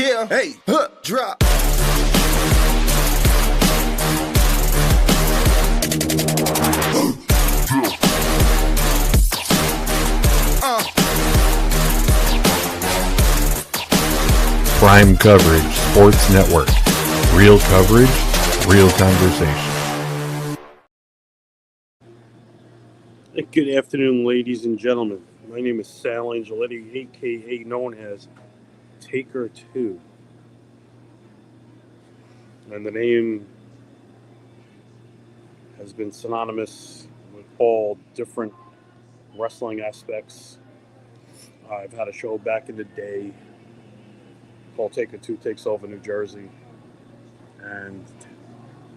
Yeah, hey, drop. Prime Coverage Sports Network. Real coverage, real conversation. Good afternoon, ladies and gentlemen. My name is Sal Angioletti, a.k.a. known as Taker 2. And the name has been synonymous with all different wrestling aspects. I've had a show back in the day called Taker 2 Takes Over New Jersey. And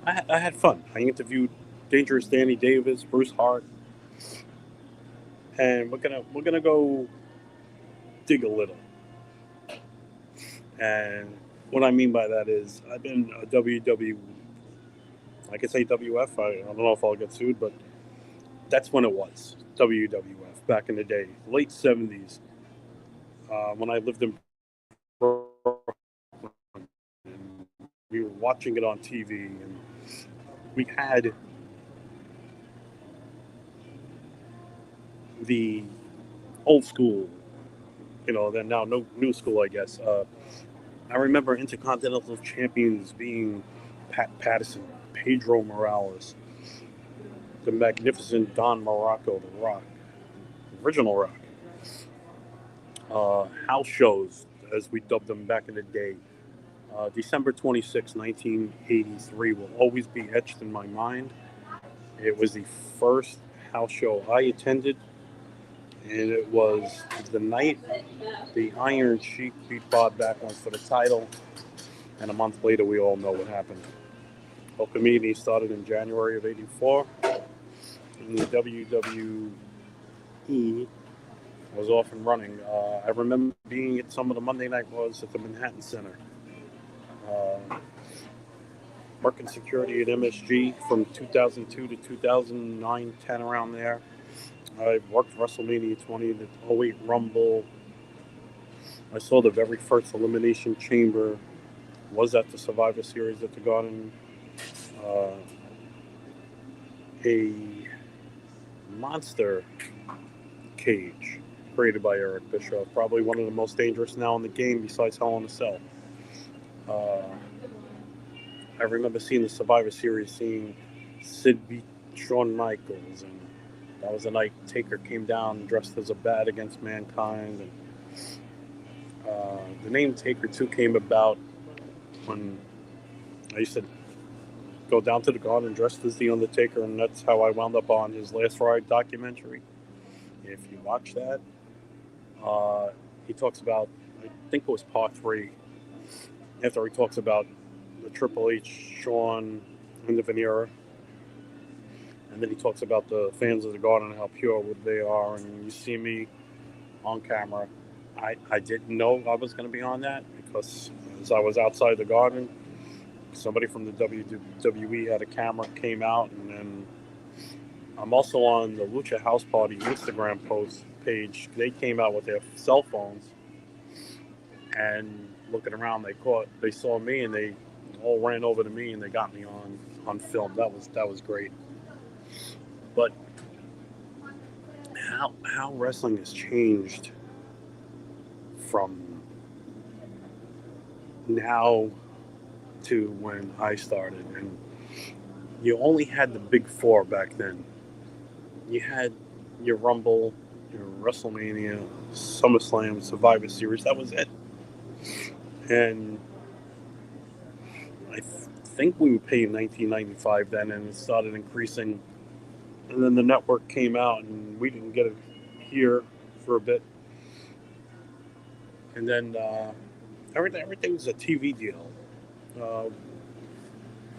I had fun. I interviewed Dangerous Danny Davis, Bruce Hart. And we're gonna go dig a little. And what I mean by that is I've been a WW, I can say WF, I don't know if I'll get sued, but that's when it was, WWF, back in the day, late 70s, when I lived in Brooklyn, and we were watching it on TV, and we had the old school, then now no new school, I guess. I remember Intercontinental Champions being Pat Patterson, Pedro Morales, the magnificent Don Morocco, The Rock, original Rock. House shows, as we dubbed them back in the day. December 26, 1983 will always be etched in my mind. It was the first house show I attended, and it was the night the Iron Sheik beat Bob Backlund for the title, and a month later we all know what happened. Hulkamania started in January of 84, and the WWE was off and running. I remember being at some of the Monday Night Wars at the Manhattan Center. Working security at MSG from 2002 to 2009, 10 around there. I worked WrestleMania 20, the 08 Rumble. I saw the very first Elimination Chamber. Was at the Survivor Series at the Garden. A monster cage created by Eric Bischoff. Probably one of the most dangerous now in the game besides Hell in a Cell. I remember seeing the Survivor Series, seeing Sid beat Shawn Michaels, and that was the night Taker came down dressed as a bat against Mankind. And the name Taker 2 came about when I used to go down to the Garden dressed as The Undertaker, and that's how I wound up on his Last Ride documentary. If you watch that, he talks about, I think it was part 3, after he talks about the Triple H, Shawn, and the Veneer. And then he talks about the fans of the Garden and how pure they are. And you see me on camera. I didn't know I was going to be on that because as I was outside the Garden, somebody from the WWE had a camera, came out, and then I'm also on the Lucha House Party Instagram post page. They came out with their cell phones and looking around, they saw me, and they all ran over to me, and they got me on film. That was great. But how wrestling has changed from now to when I started, and you only had the big four back then. You had your Rumble, your WrestleMania, SummerSlam, Survivor Series. That was it. And I think we were paying $19.95 then, and it started increasing. And then the network came out, and we didn't get it here for a bit. And then everything was a TV deal. I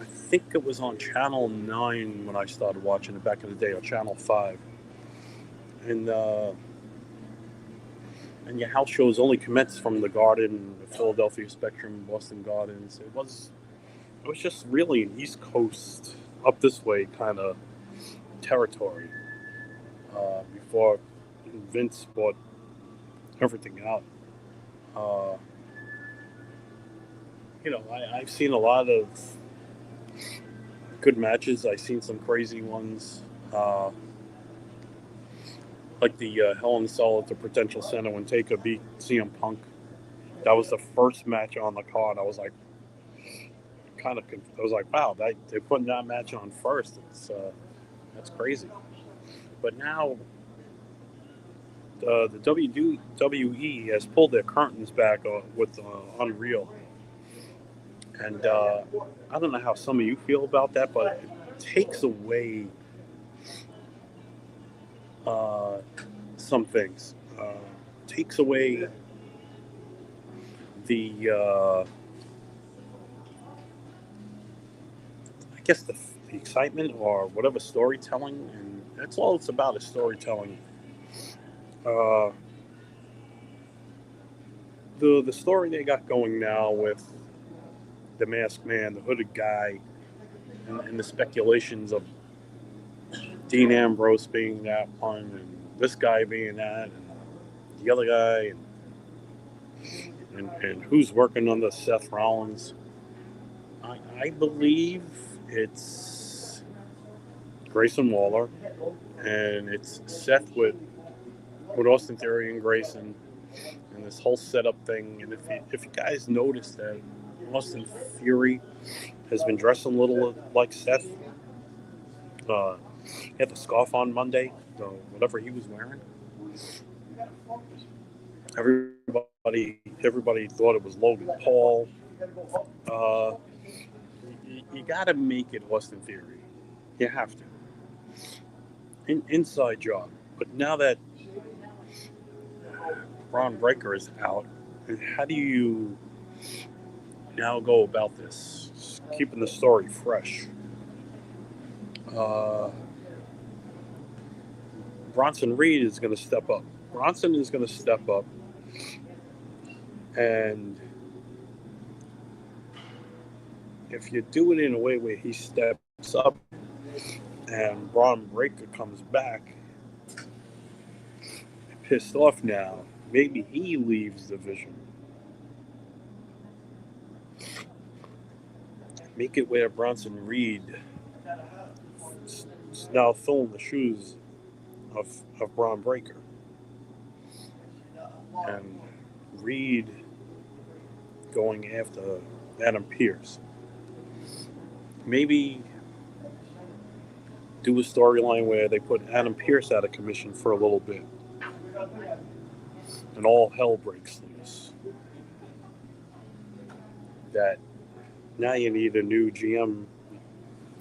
think it was on Channel 9 when I started watching it back in the day, or Channel 5. And your house shows only commenced from the Garden, the Philadelphia Spectrum, Boston Gardens. It was just really an East Coast, up this way kind of territory before Vince bought everything out. I've seen a lot of good matches. I've seen some crazy ones, uh, like the Hell in a Cell at the Prudential Center when Taker beat CM Punk. That was the first match on the card. I was like, I was like, wow, they're putting that match on first. That's crazy. But now the WWE has pulled their curtains back with Unreal, and I don't know how some of you feel about that, but it takes away uh, some things. Takes away the I guess the excitement or whatever storytelling, and that's all it's about is storytelling. Uh, the story they got going now with the Masked Man, the Hooded Guy, and the speculations of Dean Ambrose being that one, and this guy being that, and the other guy, and who's working on the Seth Rollins. I believe it's Grayson Waller, and it's Seth with Austin Theory and Grayson, and this whole setup thing. And if you guys notice that Austin Theory has been dressing a little like Seth. He had the scarf on Monday, whatever he was wearing. Everybody thought it was Logan Paul. Uh, you got to make it Austin Theory. You have to. Inside job. But now that Braun Breaker is out, how do you now go about this? Just keeping the story fresh. Bronson Reed is going to step up. Bronson is going to step up, and if you do it in a way where he steps up and Braun Breaker comes back pissed off now, maybe he leaves the division. Make it where Bronson Reed is now filling the shoes of Braun Breaker. And Reed going after Adam Pearce. Maybe do a storyline where they put Adam Pearce out of commission for a little bit. And all hell breaks loose. That now you need a new GM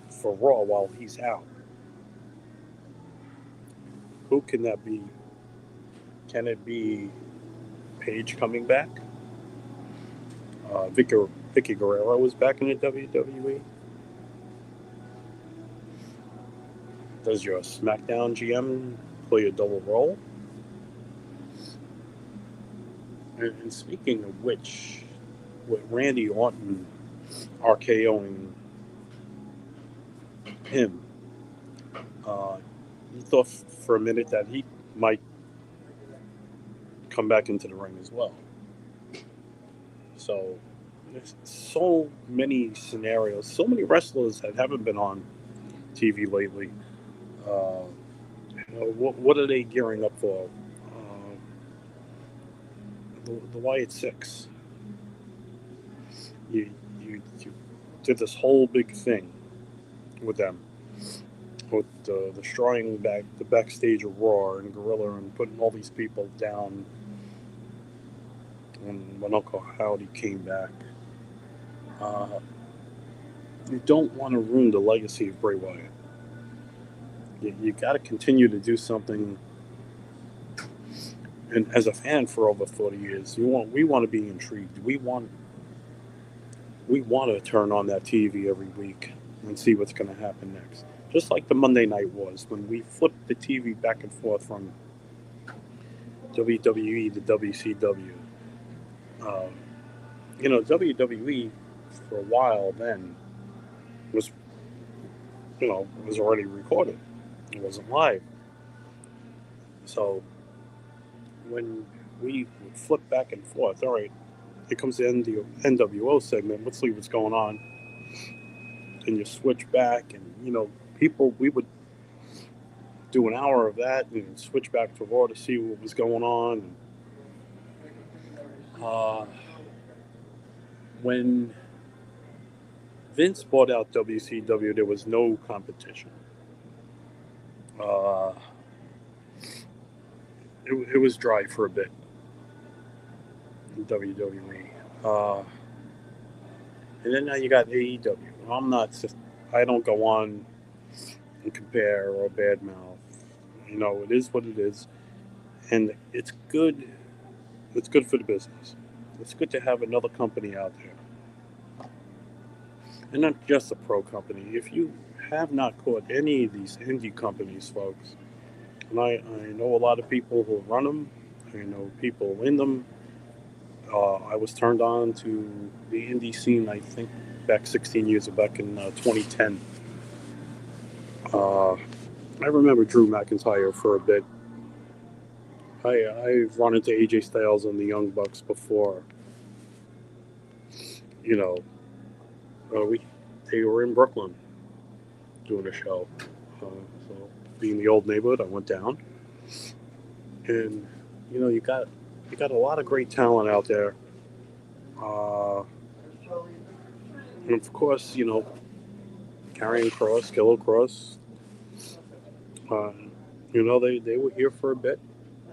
for Raw while he's out. Who can that be? Can it be Paige coming back? Vicky Guerrero was back in the WWE. Does your SmackDown GM play a double role? And speaking of which, with Randy Orton RKOing him, you thought for a minute that he might come back into the ring as well. So there's so many scenarios, so many wrestlers that haven't been on TV lately. What are they gearing up for? The Wyatt Six. You did this whole big thing with them, with destroying the backstage of Raw and Gorilla and putting all these people down. When Uncle Howdy came back, you don't want to ruin the legacy of Bray Wyatt. You got to continue to do something. And as a fan for over 40 years, we want to be intrigued. We want to turn on that TV every week and see what's going to happen next. Just like the Monday Night Wars, when we flipped the TV back and forth from WWE to WCW. WWE for a while then was already recorded. It wasn't live. So when we would flip back and forth, all right, Here comes the NWO segment. Let's see what's going on. Then you switch back, and we would do an hour of that and switch back to Raw to see what was going on. When Vince bought out WCW, there was no competition. It was dry for a bit in WWE. And then now you got AEW. I don't go on and compare or badmouth. It is what it is. And it's good. It's good for the business. It's good to have another company out there. And not just a pro company. If you have not caught any of these indie companies, folks, and I know a lot of people who run them, I know people in them. I was turned on to the indie scene, I think, back 16 years ago, back in 2010. I remember Drew McIntyre for a bit. I've run into AJ Styles and the Young Bucks before. They were in Brooklyn doing a show. So being the old neighborhood, I went down, and you got a lot of great talent out there. And of course, Karrion Kross, Killer Kross. They were here for a bit,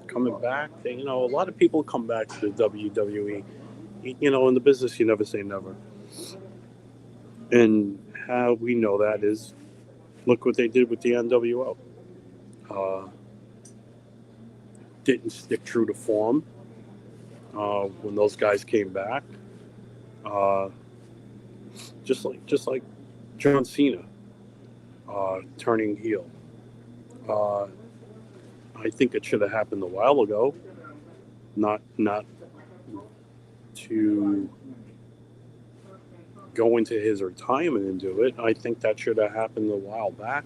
coming back. A lot of people come back to the WWE. In the business, you never say never. And how we know that is, look what they did with the NWO. Didn't stick true to form when those guys came back. Just like John Cena turning heel. I think it should have happened a while ago. Not to go into his retirement and do it. I think that should have happened a while back.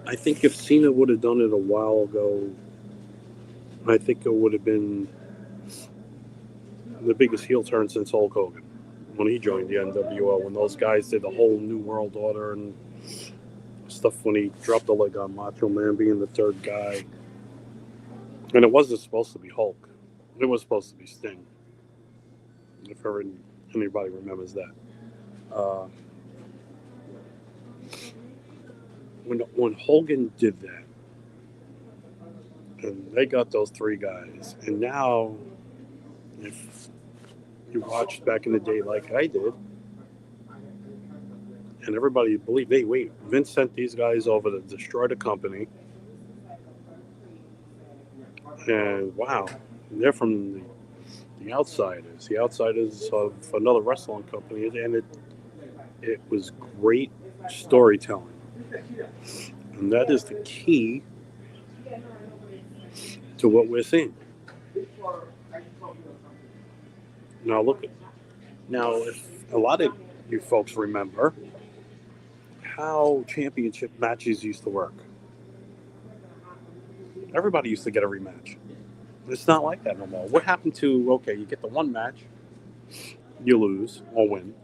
I think if Cena would have done it a while ago, I think it would have been the biggest heel turn since Hulk Hogan when he joined the NWO, when those guys did the whole New World Order and stuff, when he dropped the leg on Macho Man being the third guy. And it wasn't supposed to be Hulk. It was supposed to be Sting. If anybody remembers that. When Hogan did that, and they got those three guys, and now if you watched back in the day like I did, and everybody believed, hey, wait, Vince sent these guys over to destroy the company, and wow, they're from the outsiders of another wrestling company, and it was great storytelling, and that is the key to what we're seeing. Now, if a lot of you folks remember how championship matches used to work, everybody used to get a rematch. It's not like that no more. What happened to, okay, you get the one match, you lose or win.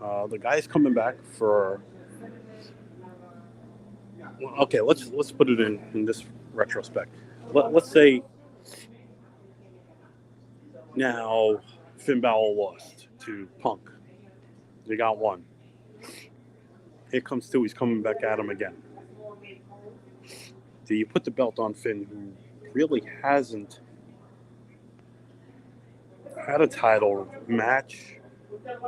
The guy's coming back for, okay, let's put it in this retrospect. Let's say now Finn Balor lost to Punk. They got one. Here comes two. He's coming back at him again. Do you put the belt on Finn, who really hasn't had a title match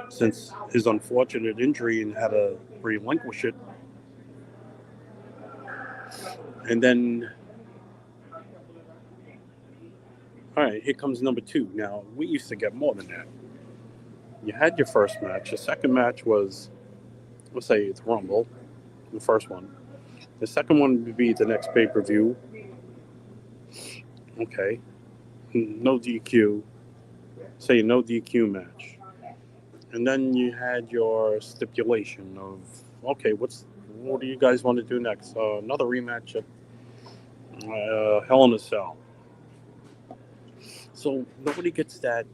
since his unfortunate injury and had to relinquish it? And then, all right, here comes number two. Now, we used to get more than that. You had your first match. The second match was, let's say it's Rumble, the first one. The second one would be the next pay-per-view. Okay. No DQ. Say no DQ match. And then you had your stipulation of, okay, what do you guys want to do next? Another rematch at Hell in a Cell. So nobody gets that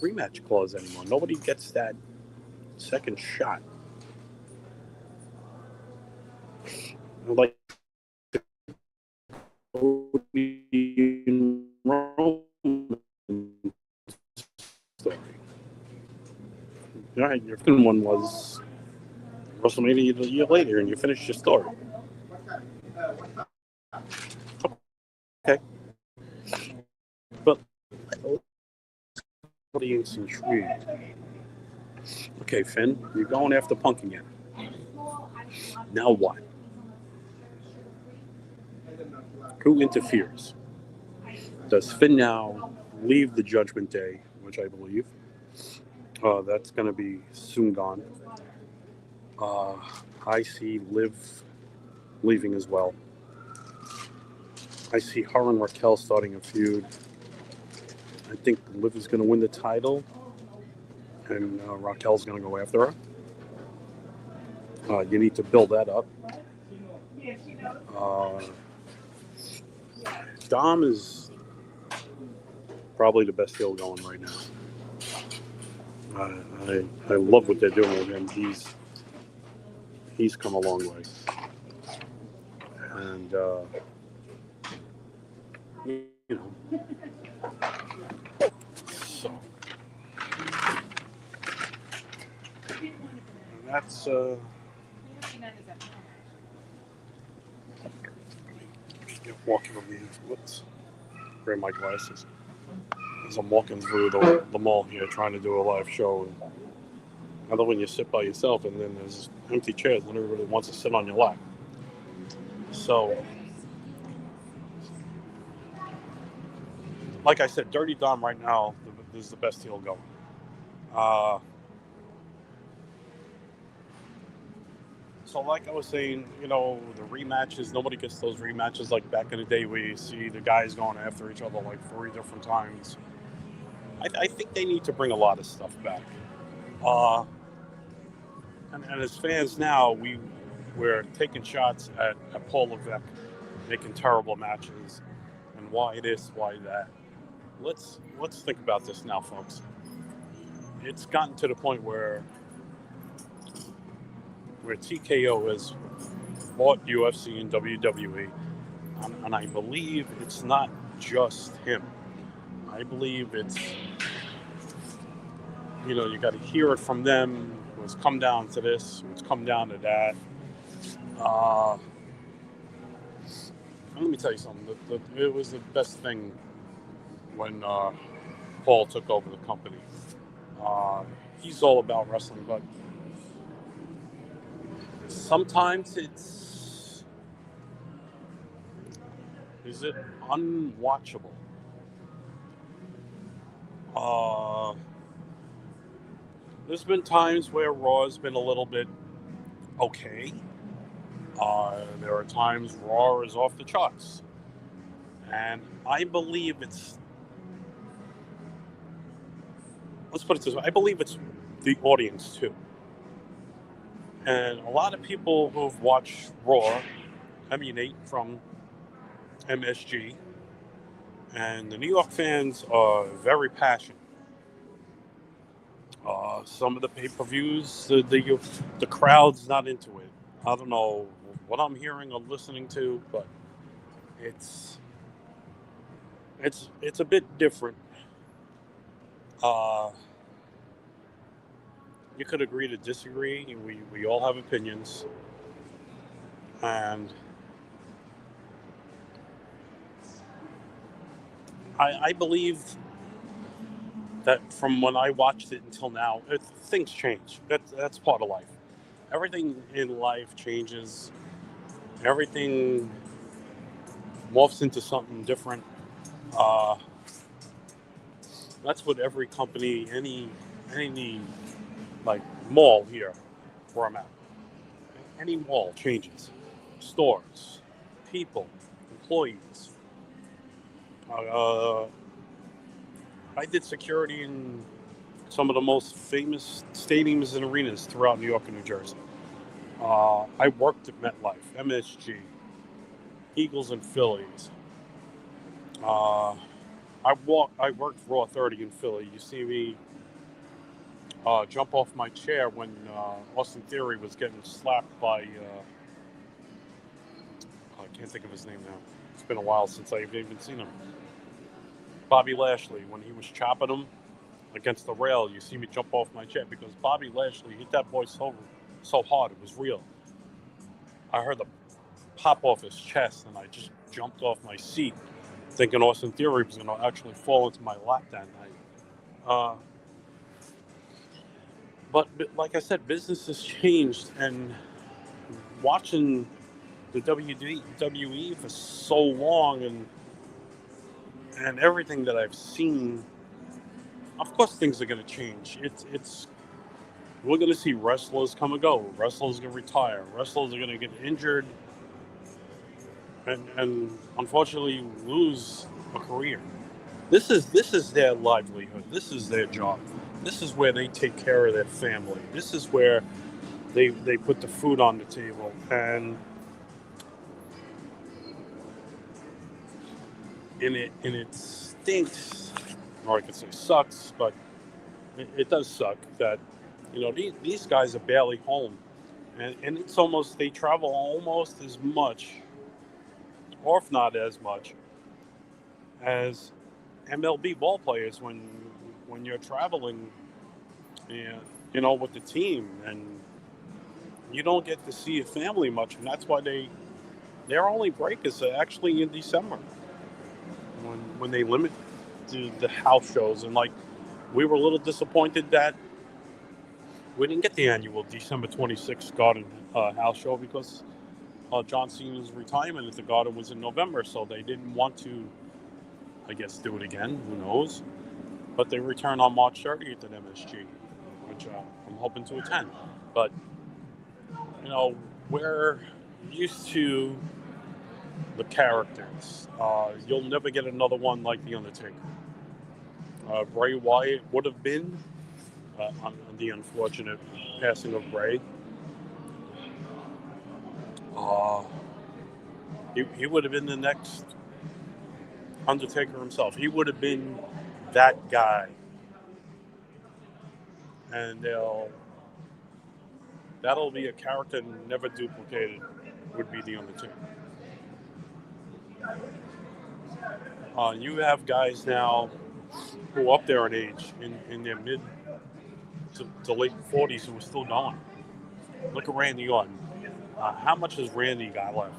rematch clause anymore. Nobody gets that second shot. Like Cody and Roman story. All right, your second one was WrestleMania a year later, and you finished your story. Okay, but audience intrigued. Okay, Finn, you're going after Punk again. Now what? Who interferes? Does Finn now leave the Judgment Day, which I believe that's going to be soon gone? I see Liv leaving as well. I see her and Raquel starting a feud. I think Liv is going to win the title, and Raquel's going to go after her. You need to build that up. Dom is probably the best heel going right now. I love what they're doing with him. He's come a long way, and you know, so that's walking over here. Whoops, grab my glasses. As I'm walking through the mall here, trying to do a live show. And I love when you sit by yourself and then there's empty chairs and everybody wants to sit on your lap. So, like I said, Dirty Dom right now is the best heel going. So like I was saying, the rematches, nobody gets those rematches like back in the day where you see the guys going after each other like 3 different times. I think they need to bring a lot of stuff back. And as fans now, we're taking shots at Paul Levesque making terrible matches, and why this, why that. Let's think about this now, folks. It's gotten to the point where TKO has bought UFC and WWE, and I believe it's not just him. I believe it's you got to hear it from them. It's come down to this. It's come down to that. Let me tell you something. It was the best thing when Paul took over the company. He's all about wrestling, but sometimes is it unwatchable? There's been times where Raw's been a little bit okay. There are times Raw is off the charts. And I believe let's put it this way, I believe it's the audience too. And a lot of people who've watched Raw emanate from MSG. And the New York fans are very passionate. Some of the pay-per-views, the crowd's not into it. I don't know what I'm hearing or listening to, but it's a bit different. You could agree to disagree. We all have opinions, and I believe that from when I watched it until now, things change. That's part of life. Everything in life changes. Everything morphs into something different. That's what every company, any like mall here where I'm at, any mall changes. Stores, people, employees. I did security in some of the most famous stadiums and arenas throughout New York and New Jersey. I worked at MetLife, MSG, Eagles and Phillies. I worked Raw 30 in Philly. You see me jump off my chair when Austin Theory was getting slapped by, I can't think of his name now. It's been a while since I've even seen him. Bobby Lashley, when he was chopping him against the rail, you see me jump off my chair because Bobby Lashley hit that boy so hard, it was real. I heard the pop off his chest, and I just jumped off my seat, thinking Austin Theory was going to actually fall into my lap that night. But like I said, business has changed, and watching the WWE for so long, and everything that I've seen, of course things are going to change. We're going to see wrestlers come and go. Wrestlers are going to retire. Wrestlers are going to get injured, and unfortunately lose a career. This is their livelihood. This is their job. This is where they take care of their family. This is where they put the food on the table, and it stinks, or I could say sucks, but it does suck that these guys are barely home, and it's almost, they travel almost as much, or if not as much, as MLB ball players when you're traveling, with the team, and you don't get to see your family much, and that's why their only break is actually in December when they limit the house shows, and like we were a little disappointed that we didn't get the annual December 26th Garden house show because John Cena's retirement at the Garden was in November, so they didn't want to, I guess, do it again. Who knows? But they return on March 30th at MSG, which I'm hoping to attend. But we're used to the characters. You'll never get another one like The Undertaker. Bray Wyatt would have been on the unfortunate passing of Bray. He would have been the next Undertaker himself. He would have been that guy, and that'll be a character never duplicated. Would be the Undertaker. You have guys now who are up there in age, in their mid to late 40s, who are still going. Look at Randy Orton. How much has Randy got left?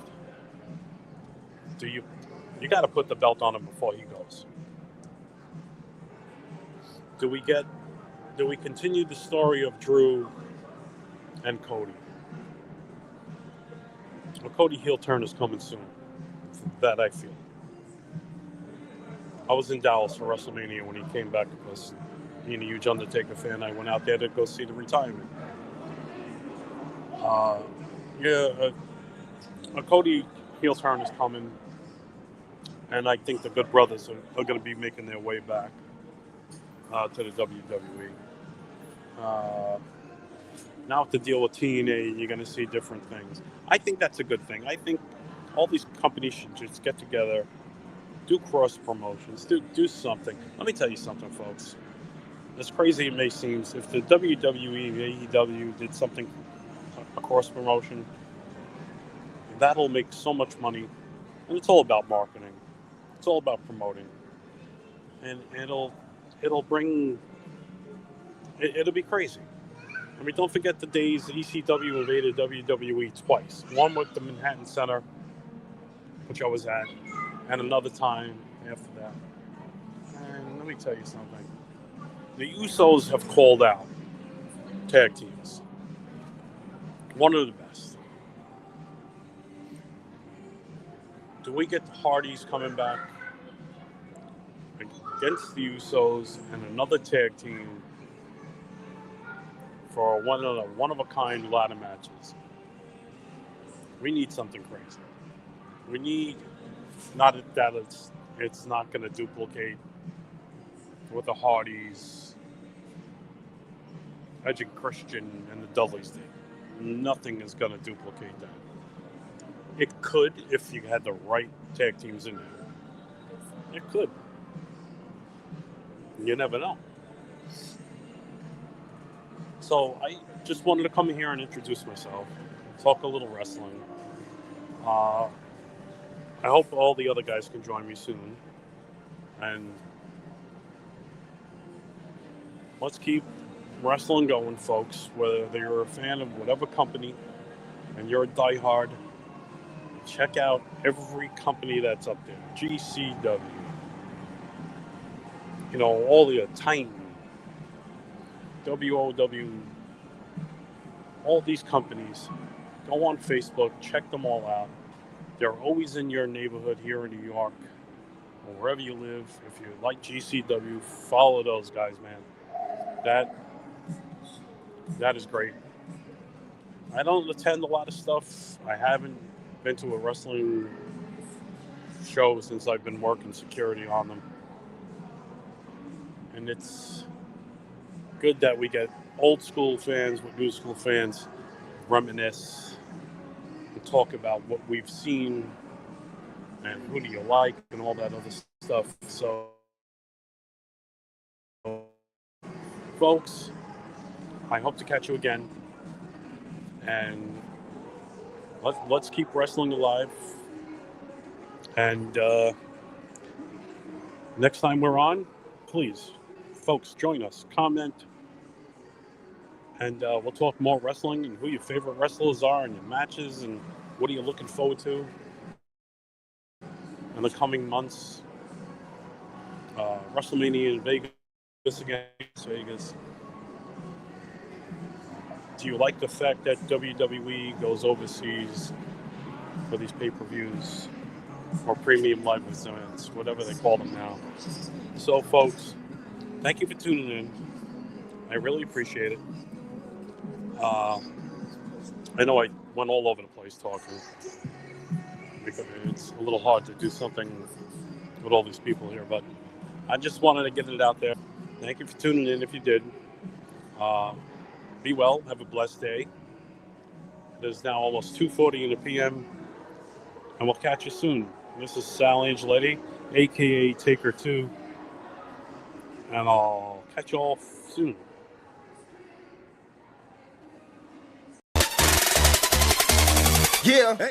You got to put the belt on him before he goes. Do we continue the story of Drew and Cody? Well, Cody heel turn is coming soon. That I feel. I was in Dallas for WrestleMania when he came back because being a huge Undertaker fan, I went out there to go see the retirement. A Cody heel turn is coming, and I think the Good Brothers are going to be making their way back to the WWE. Now with the deal with TNA, you're going to see different things. I think that's a good thing. I think all these companies should just get together, do cross promotions, do something. Let me tell you something, folks. As crazy it may seem, if the WWE and AEW did something, a cross promotion, that'll make so much money. And it's all about marketing. It's all about promoting. And it'll be crazy. I mean, don't forget the days that ECW invaded WWE twice. One with the Manhattan Center, which I was at, and another time after that. And let me tell you something. The Usos have called out tag teams. One of the best. Do we get the Hardys coming back against the Usos and another tag team for one of a kind ladder matches? We need something crazy. We need, not that it's not going to duplicate what the Hardys, Edge and Christian, and the Dudleys did. Nothing is going to duplicate that. It could if you had the right tag teams in there. It could. You never know. So I just wanted to come here and introduce myself, talk a little wrestling. I hope all the other guys can join me soon. And let's keep wrestling going, folks. Whether you're a fan of whatever company and you're a diehard, check out every company that's up there. GCW, all the Titan, WOW, all these companies. Go on Facebook, check them all out. They're always in your neighborhood here in New York or wherever you live. If you like GCW, follow those guys, man. That is great. I don't attend a lot of stuff. I haven't been to a wrestling show since I've been working security on them. And it's good that we get old school fans with new school fans reminisce and talk about what we've seen and who do you like and all that other stuff. So, folks, I hope to catch you again. And let's keep wrestling alive. And next time we're on, please, folks, join us. Comment. And we'll talk more wrestling and who your favorite wrestlers are and your matches and what are you looking forward to in the coming months. WrestleMania in Vegas again. Vegas. Do you like the fact that WWE goes overseas for these pay-per-views or premium live events, whatever they call them now? So, folks, thank you for tuning in. I really appreciate it. I know I went all over the place talking because it's a little hard to do something with all these people here, but I just wanted to get it out there. Thank you for tuning in if you did. Be well. Have a blessed day. It is now almost 2:40 in the p.m. and we'll catch you soon. This is Sal Angioletti, a.k.a. Taker 2, and I'll catch you all soon. Yeah.